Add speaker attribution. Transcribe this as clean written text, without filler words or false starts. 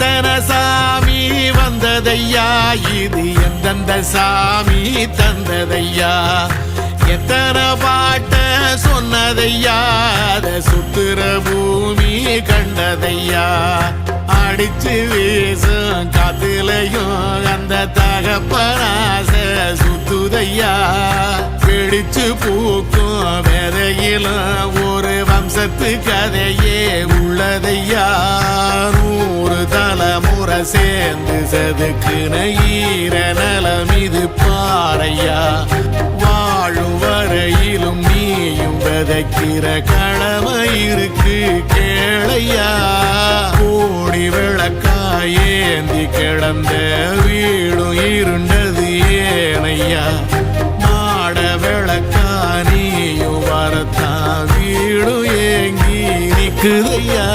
Speaker 1: எத்தனை சாமி வந்ததையா, இது எந்தெந்த சாமி தந்ததையா, எத்தனை பாட்ட சொன்னதையா, அத சுத்துற பூமி கண்டதையா, அடிச்சு வீசும் காத்துலையும் அந்த தகப்பனாச சுத்துதையா, பிடிச்சு பூக்கும் விதையிலும் ஒரு வம்சத்து கதையே உள்ளதையா, 100 தலைமுறை சேர்ந்து செதுக்குன ஈர நலம் இது பாறையா, வாழும் வரையிலும் நீயும் விதைக்கிற கடமை இருக்கு கேளையா, கோடி விளக்காயேந்தி கிடந்த வீடும் இருண்டது ஏனையா, மாட விளக்கா நீயும் வரத்தான் வீடும் ஏங்கி நிக்குதையா.